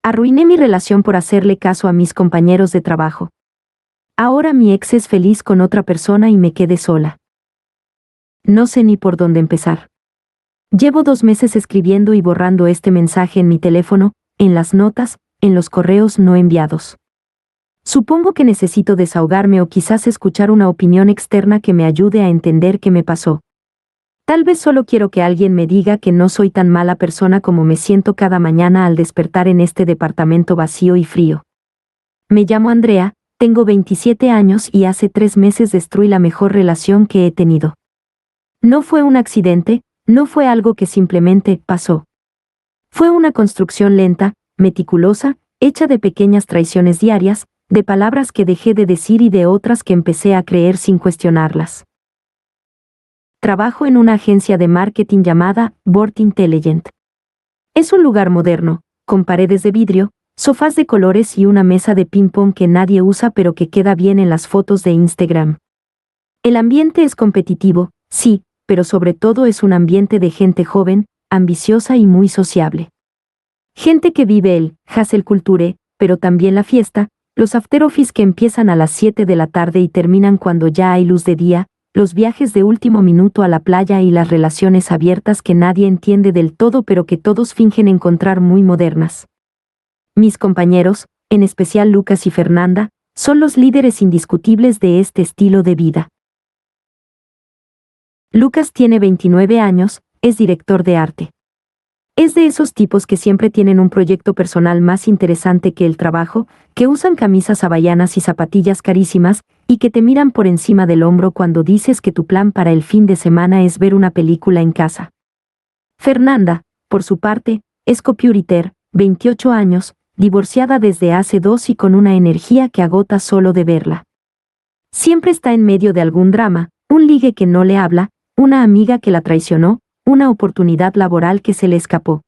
Arruiné mi relación por hacerle caso a mis compañeros de trabajo. Ahora mi ex es feliz con otra persona y me quedé sola. No sé ni por dónde empezar. Llevo 2 meses escribiendo y borrando este mensaje en mi teléfono, en las notas, en los correos no enviados. Supongo que necesito desahogarme o quizás escuchar una opinión externa que me ayude a entender qué me pasó. Tal vez solo quiero que alguien me diga que no soy tan mala persona como me siento cada mañana al despertar en este departamento vacío y frío. Me llamo Andrea, tengo 27 años y hace 3 meses destruí la mejor relación que he tenido. No fue un accidente, no fue algo que simplemente pasó. Fue una construcción lenta, meticulosa, hecha de pequeñas traiciones diarias, de palabras que dejé de decir y de otras que empecé a creer sin cuestionarlas. Trabajo en una agencia de marketing llamada Board Intelligent. Es un lugar moderno, con paredes de vidrio, sofás de colores y una mesa de ping-pong que nadie usa pero que queda bien en las fotos de Instagram. El ambiente es competitivo, sí, pero sobre todo es un ambiente de gente joven, ambiciosa y muy sociable. Gente que vive el hustle culture, pero también la fiesta, los after office que empiezan a las 7 de la tarde y terminan cuando ya hay luz de día, los viajes de último minuto a la playa y las relaciones abiertas que nadie entiende del todo pero que todos fingen encontrar muy modernas. Mis compañeros, en especial Lucas y Fernanda, son los líderes indiscutibles de este estilo de vida. Lucas tiene 29 años, es director de arte. Es de esos tipos que siempre tienen un proyecto personal más interesante que el trabajo, que usan camisas hawaianas y zapatillas carísimas, y que te miran por encima del hombro cuando dices que tu plan para el fin de semana es ver una película en casa. Fernanda, por su parte, es copywriter, 28 años, divorciada desde hace 2 y con una energía que agota solo de verla. Siempre está en medio de algún drama, un ligue que no le habla, una amiga que la traicionó, una oportunidad laboral que se le escapó.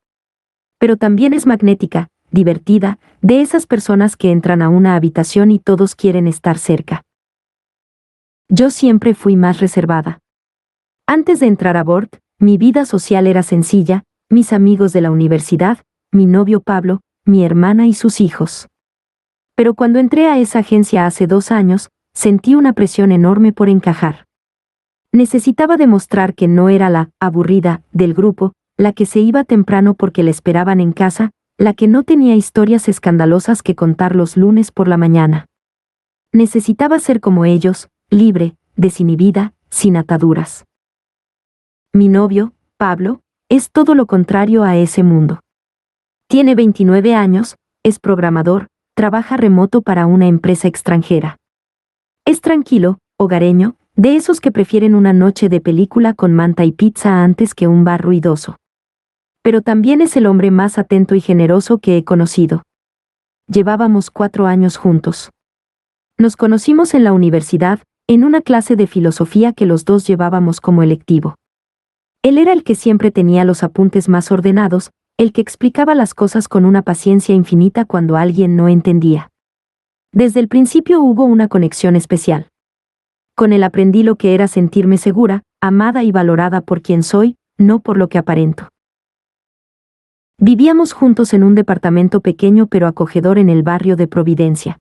Pero también es magnética, divertida, de esas personas que entran a una habitación y todos quieren estar cerca. Yo siempre fui más reservada. Antes de entrar a Board, mi vida social era sencilla, mis amigos de la universidad, mi novio Pablo, mi hermana y sus hijos. Pero cuando entré a esa agencia hace 2 años, sentí una presión enorme por encajar. Necesitaba demostrar que no era la aburrida del grupo, la que se iba temprano porque le esperaban en casa, la que no tenía historias escandalosas que contar los lunes por la mañana. Necesitaba ser como ellos, libre, desinhibida, sin ataduras. Mi novio, Pablo, es todo lo contrario a ese mundo. Tiene 29 años, es programador, trabaja remoto para una empresa extranjera. Es tranquilo, hogareño, de esos que prefieren una noche de película con manta y pizza antes que un bar ruidoso. Pero también es el hombre más atento y generoso que he conocido. Llevábamos 4 años juntos. Nos conocimos en la universidad, en una clase de filosofía que los dos llevábamos como electivo. Él era el que siempre tenía los apuntes más ordenados, el que explicaba las cosas con una paciencia infinita cuando alguien no entendía. Desde el principio hubo una conexión especial. Con él aprendí lo que era sentirme segura, amada y valorada por quien soy, no por lo que aparento. Vivíamos juntos en un departamento pequeño pero acogedor en el barrio de Providencia.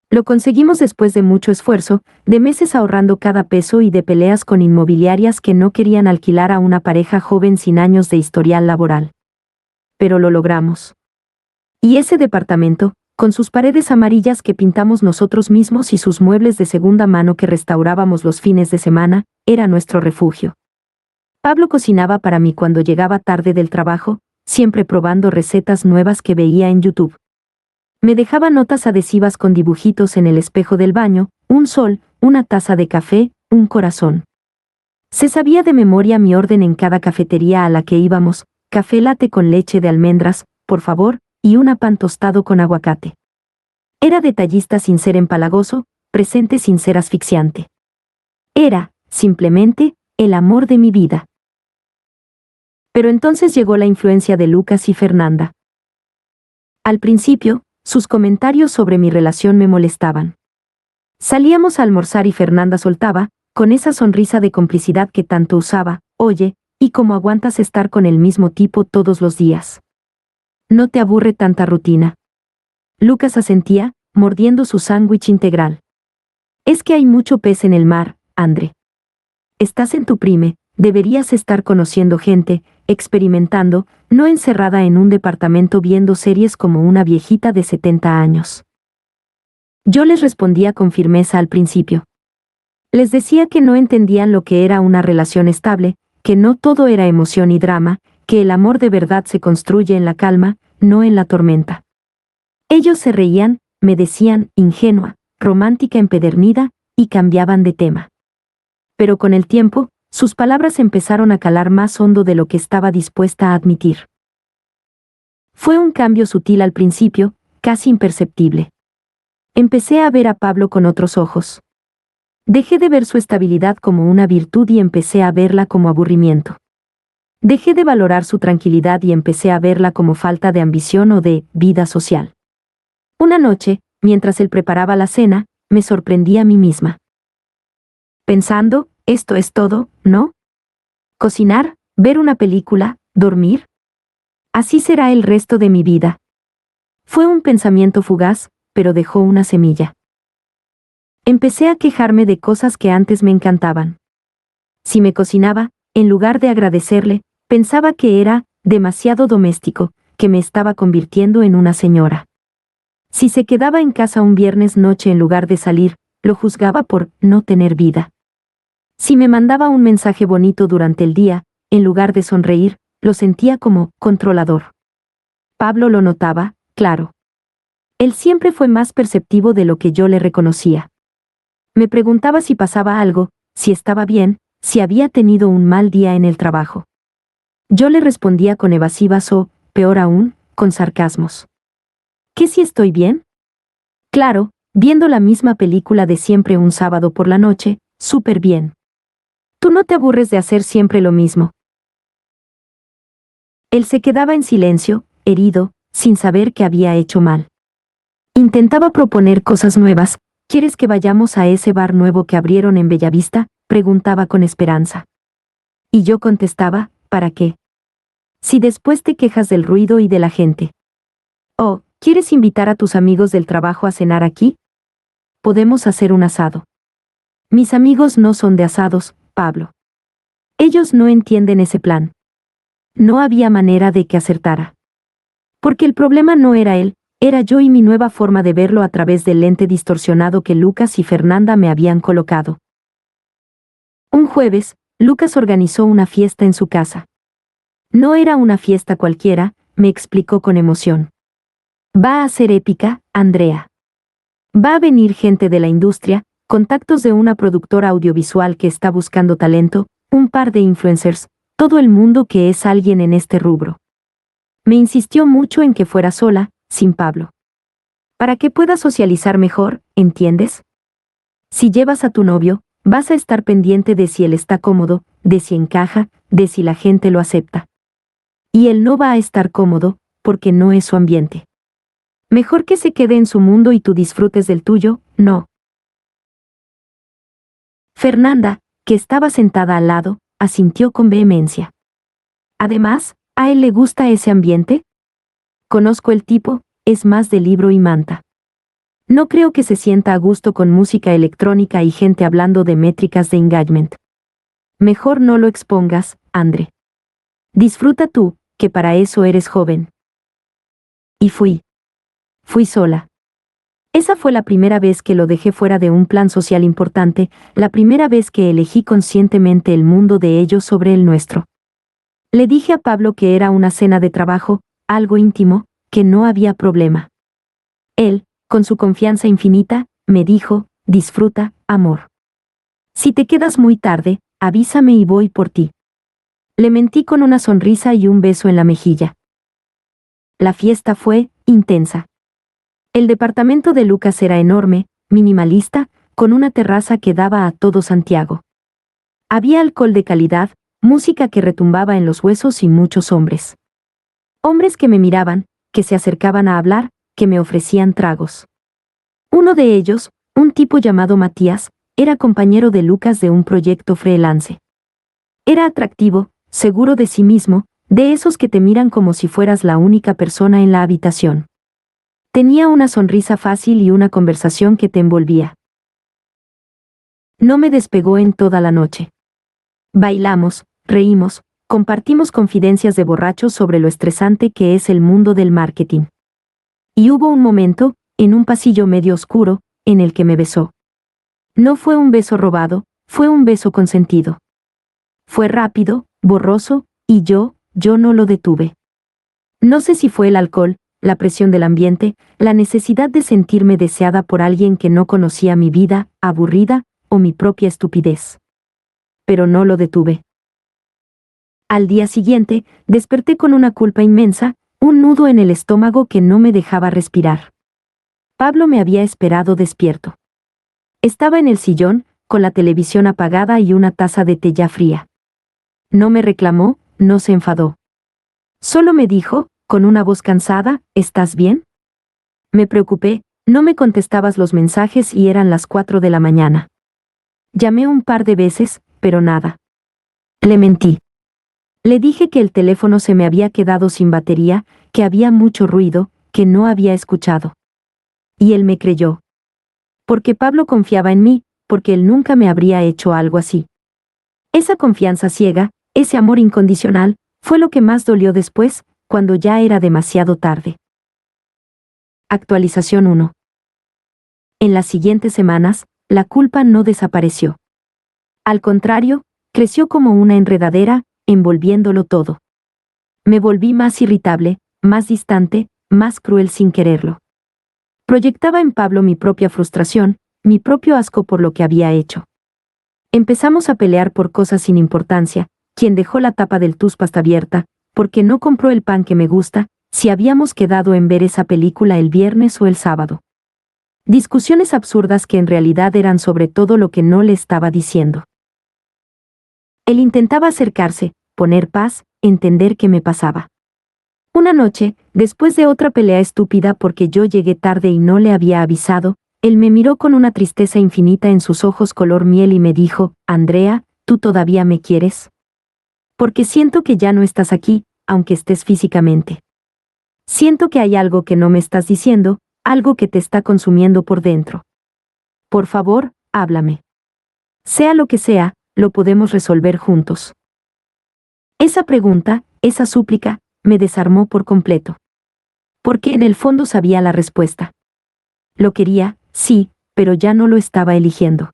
Lo conseguimos después de mucho esfuerzo, de meses ahorrando cada peso y de peleas con inmobiliarias que no querían alquilar a una pareja joven sin años de historial laboral. Pero lo logramos. Y ese departamento, con sus paredes amarillas que pintamos nosotros mismos y sus muebles de segunda mano que restaurábamos los fines de semana, era nuestro refugio. Pablo cocinaba para mí cuando llegaba tarde del trabajo, siempre probando recetas nuevas que veía en YouTube. Me dejaba notas adhesivas con dibujitos en el espejo del baño, un sol, una taza de café, un corazón. Se sabía de memoria mi orden en cada cafetería a la que íbamos: café latte con leche de almendras, por favor, y una pan tostado con aguacate. Era detallista sin ser empalagoso, presente sin ser asfixiante. Era, simplemente, el amor de mi vida. Pero entonces llegó la influencia de Lucas y Fernanda. Al principio, sus comentarios sobre mi relación me molestaban. Salíamos a almorzar y Fernanda soltaba, con esa sonrisa de complicidad que tanto usaba: oye, ¿y cómo aguantas estar con el mismo tipo todos los días? ¿No te aburre tanta rutina? Lucas asentía, mordiendo su sándwich integral. Es que hay mucho pez en el mar, André. Estás en tu prime, deberías estar conociendo gente, experimentando, no encerrada en un departamento viendo series como una viejita de 70 años. Yo les respondía con firmeza al principio. Les decía que no entendían lo que era una relación estable, que no todo era emoción y drama, que el amor de verdad se construye en la calma, no en la tormenta. Ellos se reían, me decían, ingenua, romántica empedernida, y cambiaban de tema. Pero con el tiempo, sus palabras empezaron a calar más hondo de lo que estaba dispuesta a admitir. Fue un cambio sutil al principio, casi imperceptible. Empecé a ver a Pablo con otros ojos. Dejé de ver su estabilidad como una virtud y empecé a verla como aburrimiento. Dejé de valorar su tranquilidad y empecé a verla como falta de ambición o de vida social. Una noche, mientras él preparaba la cena, me sorprendí a mí misma. Pensando, esto es todo, ¿no? Cocinar, ver una película, dormir. Así será el resto de mi vida. Fue un pensamiento fugaz, pero dejó una semilla. Empecé a quejarme de cosas que antes me encantaban. Si me cocinaba, en lugar de agradecerle, pensaba que era demasiado doméstico, que me estaba convirtiendo en una señora. Si se quedaba en casa un viernes noche en lugar de salir, lo juzgaba por no tener vida. Si me mandaba un mensaje bonito durante el día, en lugar de sonreír, lo sentía como controlador. Pablo lo notaba, claro. Él siempre fue más perceptivo de lo que yo le reconocía. Me preguntaba si pasaba algo, si estaba bien, si había tenido un mal día en el trabajo. Yo le respondía con evasivas o, peor aún, con sarcasmos. ¿Qué si estoy bien? Claro, viendo la misma película de siempre un sábado por la noche, súper bien. Tú no te aburres de hacer siempre lo mismo. Él se quedaba en silencio, herido, sin saber que había hecho mal. Intentaba proponer cosas nuevas. ¿Quieres que vayamos a ese bar nuevo que abrieron en Bellavista?, preguntaba con esperanza. Y yo contestaba, ¿para qué? Si después te quejas del ruido y de la gente. Oh, ¿quieres invitar a tus amigos del trabajo a cenar aquí? Podemos hacer un asado. Mis amigos no son de asados, Pablo. Ellos no entienden ese plan. No había manera de que acertara. Porque el problema no era él, era yo y mi nueva forma de verlo a través del lente distorsionado que Lucas y Fernanda me habían colocado. Un jueves, Lucas organizó una fiesta en su casa. No era una fiesta cualquiera, me explicó con emoción. Va a ser épica, Andrea. Va a venir gente de la industria, contactos de una productora audiovisual que está buscando talento, un par de influencers, todo el mundo que es alguien en este rubro. Me insistió mucho en que fuera sola, sin Pablo. Para que puedas socializar mejor, ¿entiendes? Si llevas a tu novio, vas a estar pendiente de si él está cómodo, de si encaja, de si la gente lo acepta. Y él no va a estar cómodo, porque no es su ambiente. Mejor que se quede en su mundo y tú disfrutes del tuyo, ¿no? Fernanda, que estaba sentada al lado, asintió con vehemencia. Además, ¿a él le gusta ese ambiente? Conozco el tipo, es más de libro y manta. No creo que se sienta a gusto con música electrónica y gente hablando de métricas de engagement. Mejor no lo expongas, André. Disfruta tú, que para eso eres joven. Y fui. Fui sola. Esa fue la primera vez que lo dejé fuera de un plan social importante, la primera vez que elegí conscientemente el mundo de ellos sobre el nuestro. Le dije a Pablo que era una cena de trabajo, algo íntimo, que no había problema. Él, con su confianza infinita, me dijo, disfruta, amor. Si te quedas muy tarde, avísame y voy por ti. Le mentí con una sonrisa y un beso en la mejilla. La fiesta fue intensa. El departamento de Lucas era enorme, minimalista, con una terraza que daba a todo Santiago. Había alcohol de calidad, música que retumbaba en los huesos y muchos hombres. Hombres que me miraban, que se acercaban a hablar, que me ofrecían tragos. Uno de ellos, un tipo llamado Matías, era compañero de Lucas de un proyecto freelance. Era atractivo, seguro de sí mismo, de esos que te miran como si fueras la única persona en la habitación. Tenía una sonrisa fácil y una conversación que te envolvía. No me despegó en toda la noche. Bailamos, reímos, compartimos confidencias de borrachos sobre lo estresante que es el mundo del marketing. Y hubo un momento, en un pasillo medio oscuro, en el que me besó. No fue un beso robado, fue un beso consentido. Fue rápido, borroso, y yo no lo detuve. No sé si fue el alcohol, la presión del ambiente, la necesidad de sentirme deseada por alguien que no conocía mi vida, aburrida, o mi propia estupidez. Pero no lo detuve. Al día siguiente, desperté con una culpa inmensa, un nudo en el estómago que no me dejaba respirar. Pablo me había esperado despierto. Estaba en el sillón, con la televisión apagada y una taza de té ya fría. No me reclamó, no se enfadó. Solo me dijo, con una voz cansada, ¿estás bien? Me preocupé, no me contestabas los mensajes y eran las 4 de la mañana. Llamé un par de veces, pero nada. Le mentí. Le dije que el teléfono se me había quedado sin batería, que había mucho ruido, que no había escuchado. Y él me creyó. Porque Pablo confiaba en mí, porque él nunca me habría hecho algo así. Esa confianza ciega, ese amor incondicional, fue lo que más dolió después, cuando ya era demasiado tarde. Actualización 1. En las siguientes semanas, la culpa no desapareció. Al contrario, creció como una enredadera, envolviéndolo todo. Me volví más irritable, más distante, más cruel sin quererlo. Proyectaba en Pablo mi propia frustración, mi propio asco por lo que había hecho. Empezamos a pelear por cosas sin importancia, quién dejó la tapa del toothpaste abierta, por qué no compró el pan que me gusta, si habíamos quedado en ver esa película el viernes o el sábado. Discusiones absurdas que en realidad eran sobre todo lo que no le estaba diciendo. Él intentaba acercarse, poner paz, entender qué me pasaba. Una noche, después de otra pelea estúpida porque yo llegué tarde y no le había avisado, él me miró con una tristeza infinita en sus ojos color miel y me dijo, Andrea, ¿tú todavía me quieres? Porque siento que ya no estás aquí, aunque estés físicamente. Siento que hay algo que no me estás diciendo, algo que te está consumiendo por dentro. Por favor, háblame. Sea lo que sea, lo podemos resolver juntos. Esa pregunta, esa súplica, me desarmó por completo. Porque en el fondo sabía la respuesta. Lo quería, sí, pero ya no lo estaba eligiendo.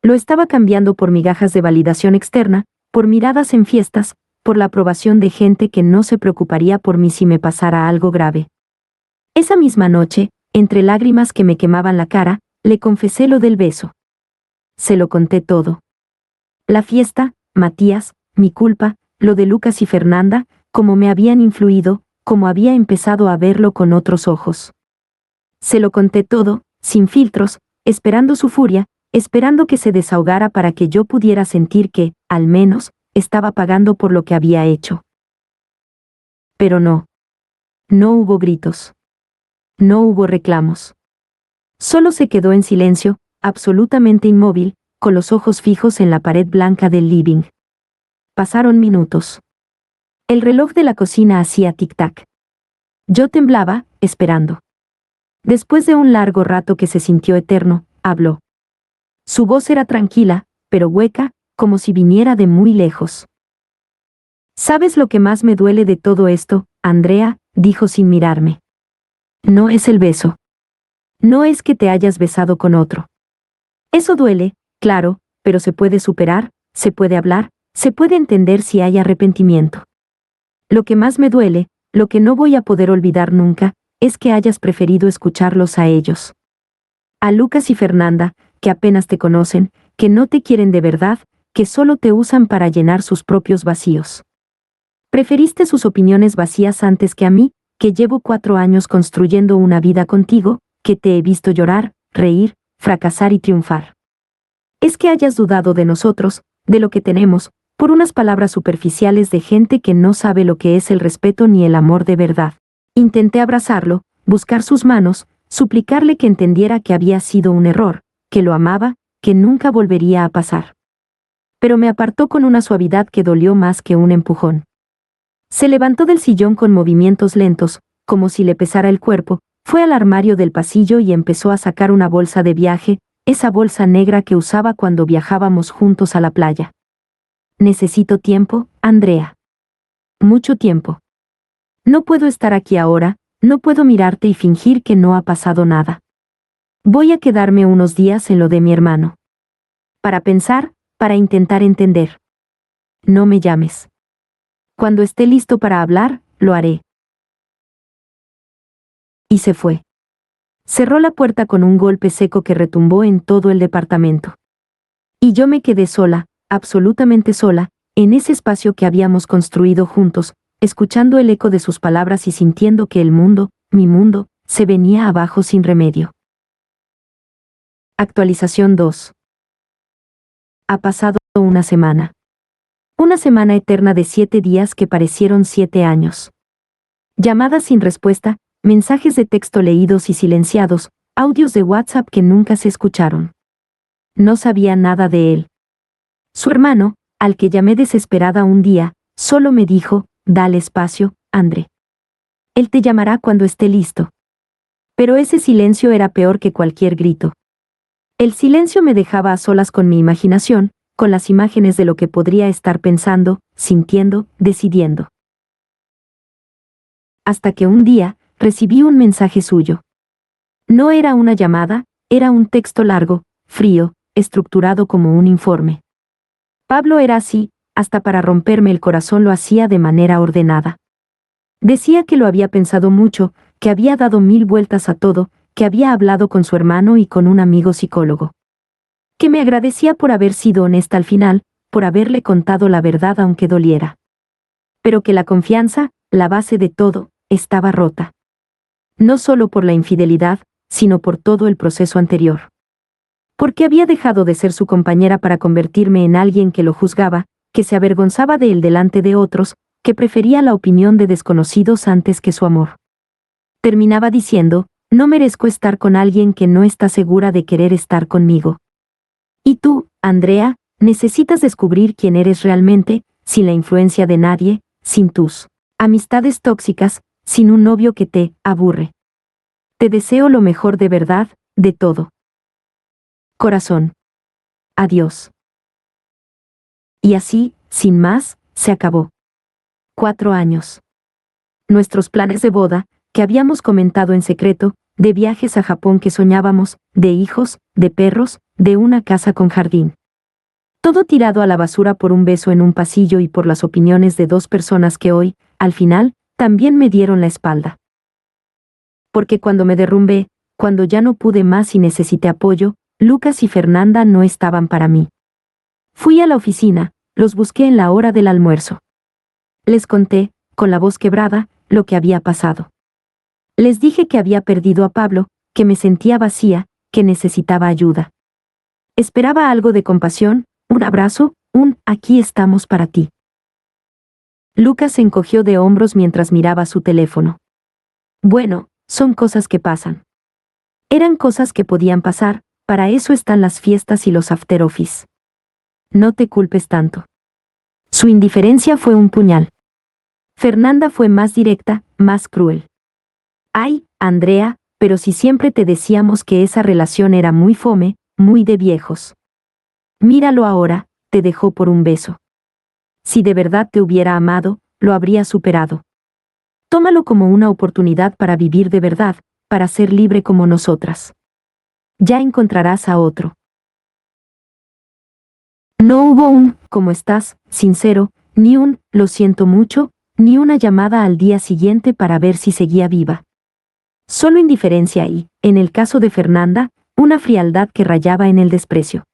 Lo estaba cambiando por migajas de validación externa, por miradas en fiestas, por la aprobación de gente que no se preocuparía por mí si me pasara algo grave. Esa misma noche, entre lágrimas que me quemaban la cara, le confesé lo del beso. Se lo conté todo. La fiesta, Matías, mi culpa, lo de Lucas y Fernanda, cómo me habían influido, cómo había empezado a verlo con otros ojos. Se lo conté todo, sin filtros, esperando su furia, esperando que se desahogara para que yo pudiera sentir que, al menos, estaba pagando por lo que había hecho. Pero no. No hubo gritos. No hubo reclamos. Solo se quedó en silencio, absolutamente inmóvil, con los ojos fijos en la pared blanca del living. Pasaron minutos. El reloj de la cocina hacía tic-tac. Yo temblaba, esperando. Después de un largo rato que se sintió eterno, habló. Su voz era tranquila, pero hueca, como si viniera de muy lejos. ¿Sabes lo que más me duele de todo esto, Andrea?, dijo sin mirarme. No es el beso. No es que te hayas besado con otro. Eso duele, claro, pero se puede superar, se puede hablar, se puede entender si hay arrepentimiento. Lo que más me duele, lo que no voy a poder olvidar nunca, es que hayas preferido escucharlos a ellos. A Lucas y Fernanda, que apenas te conocen, que no te quieren de verdad, que solo te usan para llenar sus propios vacíos. Preferiste sus opiniones vacías antes que a mí, que llevo 4 años construyendo una vida contigo, que te he visto llorar, reír, fracasar y triunfar. Es que hayas dudado de nosotros, de lo que tenemos, por unas palabras superficiales de gente que no sabe lo que es el respeto ni el amor de verdad. Intenté abrazarlo, buscar sus manos, suplicarle que entendiera que había sido un error, que lo amaba, que nunca volvería a pasar. Pero me apartó con una suavidad que dolió más que un empujón. Se levantó del sillón con movimientos lentos, como si le pesara el cuerpo, fue al armario del pasillo y empezó a sacar una bolsa de viaje, esa bolsa negra que usaba cuando viajábamos juntos a la playa. Necesito tiempo, Andrea. Mucho tiempo. No puedo estar aquí ahora, no puedo mirarte y fingir que no ha pasado nada. Voy a quedarme unos días en lo de mi hermano. Para pensar, para intentar entender. No me llames. Cuando esté listo para hablar, lo haré. Y se fue. Cerró la puerta con un golpe seco que retumbó en todo el departamento. Y yo me quedé sola, absolutamente sola, en ese espacio que habíamos construido juntos, escuchando el eco de sus palabras y sintiendo que el mundo, mi mundo, se venía abajo sin remedio. Actualización 2. Ha pasado una semana. Una semana eterna de 7 días que parecieron 7 años. Llamadas sin respuesta, mensajes de texto leídos y silenciados, audios de WhatsApp que nunca se escucharon. No sabía nada de él. Su hermano, al que llamé desesperada un día, solo me dijo, dale espacio, André. Él te llamará cuando esté listo. Pero ese silencio era peor que cualquier grito. El silencio me dejaba a solas con mi imaginación, con las imágenes de lo que podría estar pensando, sintiendo, decidiendo. Hasta que un día, recibí un mensaje suyo. No era una llamada, era un texto largo, frío, estructurado como un informe. Pablo era así, hasta para romperme el corazón lo hacía de manera ordenada. Decía que lo había pensado mucho, que había dado 1000 vueltas a todo, que había hablado con su hermano y con un amigo psicólogo. Que me agradecía por haber sido honesta al final, por haberle contado la verdad aunque doliera. Pero que la confianza, la base de todo, estaba rota. No solo por la infidelidad, sino por todo el proceso anterior. Porque había dejado de ser su compañera para convertirme en alguien que lo juzgaba, que se avergonzaba de él delante de otros, que prefería la opinión de desconocidos antes que su amor. Terminaba diciendo, no merezco estar con alguien que no está segura de querer estar conmigo. Y tú, Andrea, necesitas descubrir quién eres realmente, sin la influencia de nadie, sin tus amistades tóxicas, sin un novio que te aburre. Te deseo lo mejor de verdad, de todo. Corazón. Adiós. Y así, sin más, se acabó. 4 años. Nuestros planes de boda, que habíamos comentado en secreto, de viajes a Japón que soñábamos, de hijos, de perros, de una casa con jardín. Todo tirado a la basura por un beso en un pasillo y por las opiniones de 2 personas que hoy, al final, también me dieron la espalda. Porque cuando me derrumbé, cuando ya no pude más y necesité apoyo, Lucas y Fernanda no estaban para mí. Fui a la oficina, los busqué en la hora del almuerzo. Les conté, con la voz quebrada, lo que había pasado. Les dije que había perdido a Pablo, que me sentía vacía, que necesitaba ayuda. Esperaba algo de compasión, un abrazo, un aquí estamos para ti. Lucas se encogió de hombros mientras miraba su teléfono. Bueno, son cosas que pasan. Eran cosas que podían pasar, para eso están las fiestas y los after office. No te culpes tanto. Su indiferencia fue un puñal. Fernanda fue más directa, más cruel. Ay, Andrea, pero si siempre te decíamos que esa relación era muy fome, muy de viejos. Míralo ahora, te dejó por un beso. Si de verdad te hubiera amado, lo habría superado. Tómalo como una oportunidad para vivir de verdad, para ser libre como nosotras. Ya encontrarás a otro. No hubo un, ¿cómo estás?, sincero, ni un, lo siento mucho, ni una llamada al día siguiente para ver si seguía viva. Solo indiferencia y, en el caso de Fernanda, una frialdad que rayaba en el desprecio.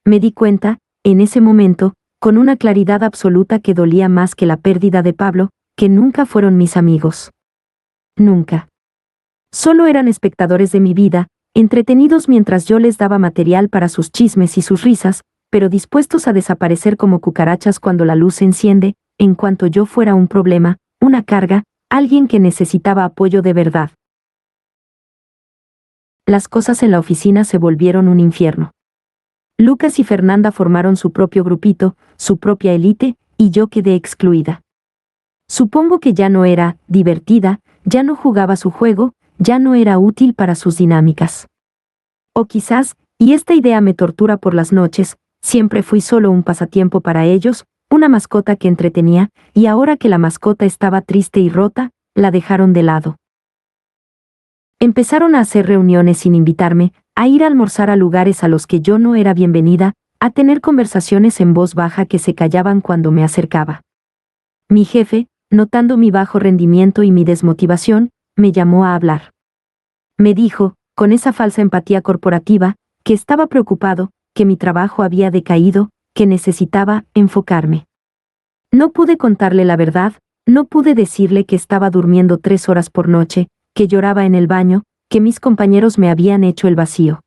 Me di cuenta, en ese momento, con una claridad absoluta que dolía más que la pérdida de Pablo, que nunca fueron mis amigos. Nunca. Solo eran espectadores de mi vida, entretenidos mientras yo les daba material para sus chismes y sus risas, pero dispuestos a desaparecer como cucarachas cuando la luz se enciende, en cuanto yo fuera un problema, una carga, alguien que necesitaba apoyo de verdad. Las cosas en la oficina se volvieron un infierno. Lucas y Fernanda formaron su propio grupito, su propia élite, y yo quedé excluida. Supongo que ya no era divertida, ya no jugaba su juego, ya no era útil para sus dinámicas. O quizás, y esta idea me tortura por las noches, siempre fui solo un pasatiempo para ellos, una mascota que entretenía, y ahora que la mascota estaba triste y rota, la dejaron de lado. Empezaron a hacer reuniones sin invitarme, a ir a almorzar a lugares a los que yo no era bienvenida, a tener conversaciones en voz baja que se callaban cuando me acercaba. Mi jefe, notando mi bajo rendimiento y mi desmotivación, me llamó a hablar. Me dijo, con esa falsa empatía corporativa, que estaba preocupado, que mi trabajo había decaído, que necesitaba enfocarme. No pude contarle la verdad, no pude decirle que estaba durmiendo 3 horas por noche, que lloraba en el baño, que mis compañeros me habían hecho el vacío.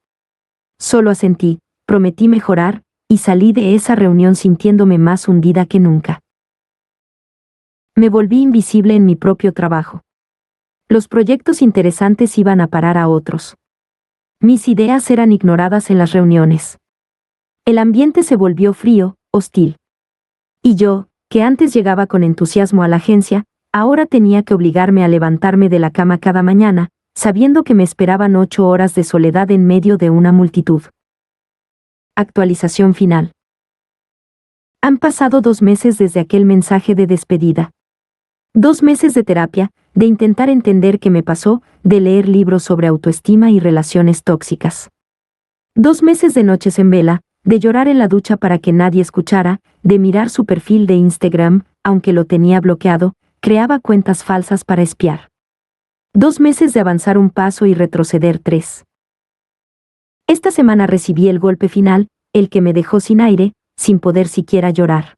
Solo asentí, prometí mejorar, y salí de esa reunión sintiéndome más hundida que nunca. Me volví invisible en mi propio trabajo. Los proyectos interesantes iban a parar a otros. Mis ideas eran ignoradas en las reuniones. El ambiente se volvió frío, hostil. Y yo, que antes llegaba con entusiasmo a la agencia, ahora tenía que obligarme a levantarme de la cama cada mañana, sabiendo que me esperaban 8 horas de soledad en medio de una multitud. Actualización final. Han pasado 2 meses desde aquel mensaje de despedida. 2 meses de terapia, de intentar entender qué me pasó, de leer libros sobre autoestima y relaciones tóxicas. 2 meses de noches en vela, de llorar en la ducha para que nadie escuchara, de mirar su perfil de Instagram, aunque lo tenía bloqueado, creaba cuentas falsas para espiar. 2 meses de avanzar un paso y retroceder 3. Esta semana recibí el golpe final, el que me dejó sin aire, sin poder siquiera llorar.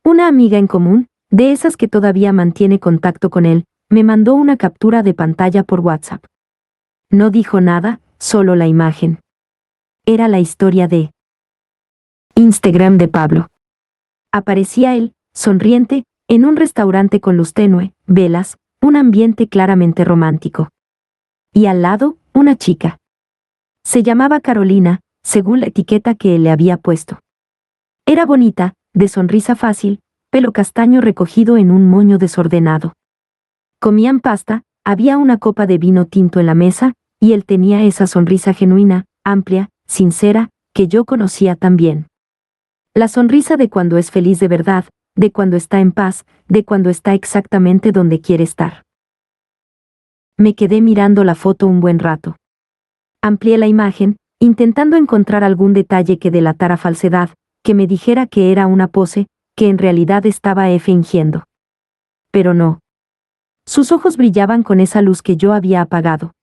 Una amiga en común, de esas que todavía mantiene contacto con él, me mandó una captura de pantalla por WhatsApp. No dijo nada, solo la imagen. Era la historia de Instagram de Pablo. Aparecía él, sonriente, en un restaurante con luz tenue, velas, un ambiente claramente romántico. Y al lado, una chica. Se llamaba Carolina, según la etiqueta que él le había puesto. Era bonita, de sonrisa fácil, pelo castaño recogido en un moño desordenado. Comían pasta, había una copa de vino tinto en la mesa, y él tenía esa sonrisa genuina, amplia, sincera, que yo conocía tan bien. La sonrisa de cuando es feliz de verdad, de cuando está en paz, de cuando está exactamente donde quiere estar. Me quedé mirando la foto un buen rato. Amplié la imagen, intentando encontrar algún detalle que delatara falsedad, que me dijera que era una pose, que en realidad estaba fingiendo. Pero no. Sus ojos brillaban con esa luz que yo había apagado.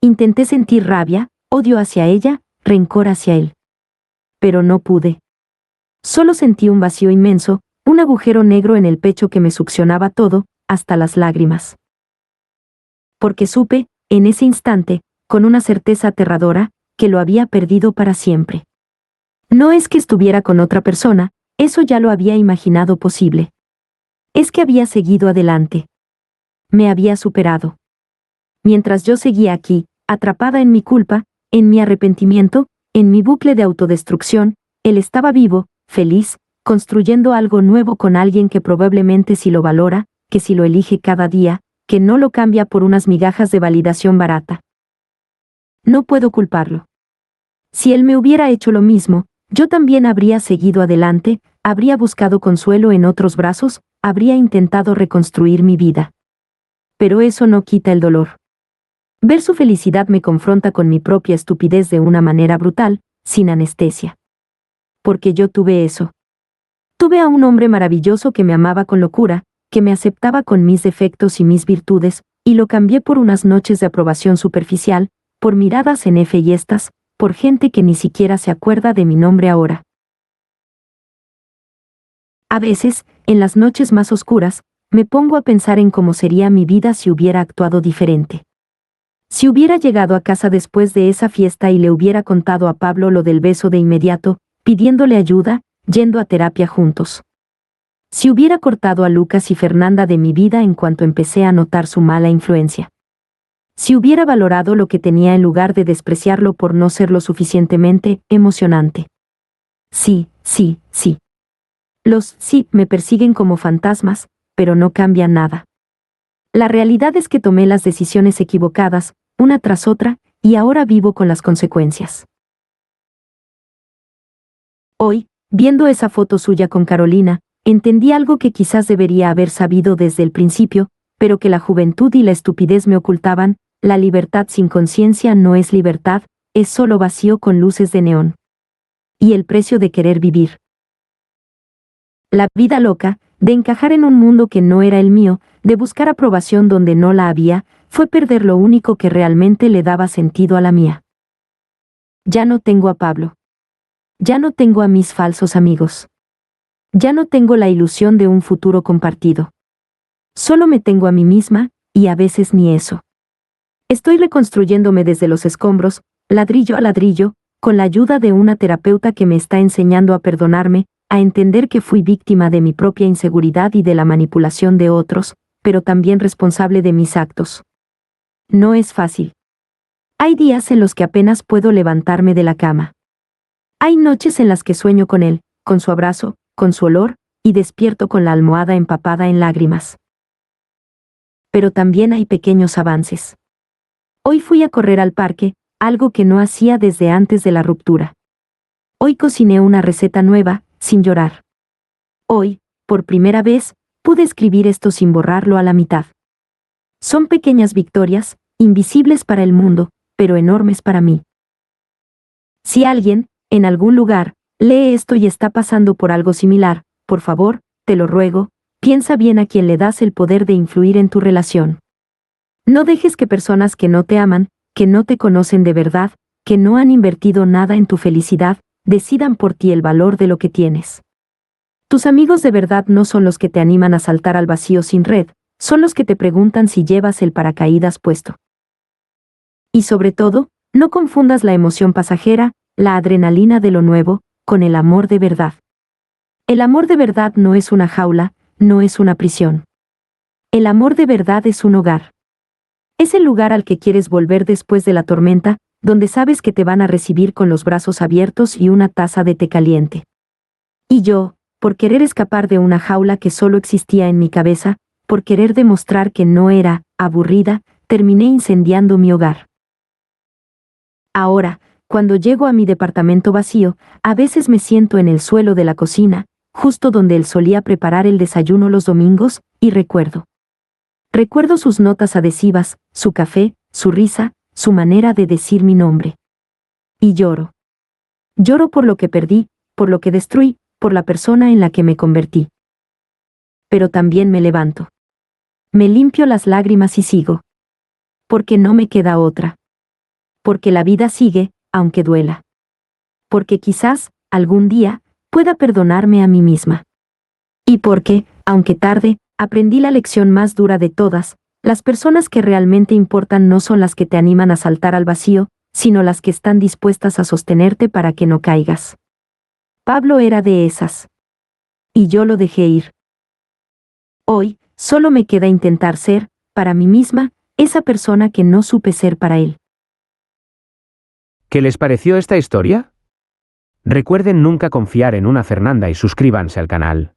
Intenté sentir rabia, odio hacia ella, rencor hacia él. Pero no pude. Solo sentí un vacío inmenso, un agujero negro en el pecho que me succionaba todo, hasta las lágrimas. Porque supe, en ese instante, con una certeza aterradora, que lo había perdido para siempre. No es que estuviera con otra persona, eso ya lo había imaginado posible. Es que había seguido adelante. Me había superado. Mientras yo seguía aquí, atrapada en mi culpa, en mi arrepentimiento, en mi bucle de autodestrucción, él estaba vivo, feliz, construyendo algo nuevo con alguien que probablemente sí lo valora, que sí lo elige cada día, que no lo cambia por unas migajas de validación barata. No puedo culparlo. Si él me hubiera hecho lo mismo, yo también habría seguido adelante, habría buscado consuelo en otros brazos, habría intentado reconstruir mi vida. Pero eso no quita el dolor. Ver su felicidad me confronta con mi propia estupidez de una manera brutal, sin anestesia. Porque yo tuve eso. Tuve a un hombre maravilloso que me amaba con locura, que me aceptaba con mis defectos y mis virtudes, y lo cambié por unas noches de aprobación superficial, por miradas en F y estas, por gente que ni siquiera se acuerda de mi nombre ahora. A veces, en las noches más oscuras, me pongo a pensar en cómo sería mi vida si hubiera actuado diferente. Si hubiera llegado a casa después de esa fiesta y le hubiera contado a Pablo lo del beso de inmediato, pidiéndole ayuda, yendo a terapia juntos. Si hubiera cortado a Lucas y Fernanda de mi vida en cuanto empecé a notar su mala influencia. Si hubiera valorado lo que tenía en lugar de despreciarlo por no ser lo suficientemente emocionante. Sí, sí, sí. Los sí me persiguen como fantasmas, pero no cambian nada. La realidad es que tomé las decisiones equivocadas, una tras otra, y ahora vivo con las consecuencias. Hoy, viendo esa foto suya con Carolina, entendí algo que quizás debería haber sabido desde el principio, pero que la juventud y la estupidez me ocultaban: la libertad sin conciencia no es libertad, es solo vacío con luces de neón. Y el precio de querer vivir. La vida loca, de encajar en un mundo que no era el mío, de buscar aprobación donde no la había, fue perder lo único que realmente le daba sentido a la mía. Ya no tengo a Pablo. Ya no tengo a mis falsos amigos. Ya no tengo la ilusión de un futuro compartido. Solo me tengo a mí misma, y a veces ni eso. Estoy reconstruyéndome desde los escombros, ladrillo a ladrillo, con la ayuda de una terapeuta que me está enseñando a perdonarme, a entender que fui víctima de mi propia inseguridad y de la manipulación de otros, pero también responsable de mis actos. No es fácil. Hay días en los que apenas puedo levantarme de la cama. Hay noches en las que sueño con él, con su abrazo, con su olor, y despierto con la almohada empapada en lágrimas. Pero también hay pequeños avances. Hoy fui a correr al parque, algo que no hacía desde antes de la ruptura. Hoy cociné una receta nueva, sin llorar. Hoy, por primera vez, pude escribir esto sin borrarlo a la mitad. Son pequeñas victorias, invisibles para el mundo, pero enormes para mí. Si alguien, en algún lugar, lee esto y está pasando por algo similar, por favor, te lo ruego, piensa bien a quién le das el poder de influir en tu relación. No dejes que personas que no te aman, que no te conocen de verdad, que no han invertido nada en tu felicidad, decidan por ti el valor de lo que tienes. Tus amigos de verdad no son los que te animan a saltar al vacío sin red, son los que te preguntan si llevas el paracaídas puesto. Y sobre todo, no confundas la emoción pasajera, la adrenalina de lo nuevo, con el amor de verdad. El amor de verdad no es una jaula, no es una prisión. El amor de verdad es un hogar. Es el lugar al que quieres volver después de la tormenta, donde sabes que te van a recibir con los brazos abiertos y una taza de té caliente. Y yo, por querer escapar de una jaula que solo existía en mi cabeza, por querer demostrar que no era aburrida, terminé incendiando mi hogar. Ahora, cuando llego a mi departamento vacío, a veces me siento en el suelo de la cocina, justo donde él solía preparar el desayuno los domingos, y recuerdo. Recuerdo sus notas adhesivas, su café, su risa, su manera de decir mi nombre. Y lloro. Lloro por lo que perdí, por lo que destruí, por la persona en la que me convertí. Pero también me levanto. Me limpio las lágrimas y sigo. Porque no me queda otra. Porque la vida sigue, aunque duela. Porque quizás, algún día, pueda perdonarme a mí misma. Y porque, aunque tarde, aprendí la lección más dura de todas: las personas que realmente importan no son las que te animan a saltar al vacío, sino las que están dispuestas a sostenerte para que no caigas. Pablo era de esas. Y yo lo dejé ir. Hoy, solo me queda intentar ser, para mí misma, esa persona que no supe ser para él. ¿Qué les pareció esta historia? Recuerden nunca confiar en una Fernanda y suscríbanse al canal.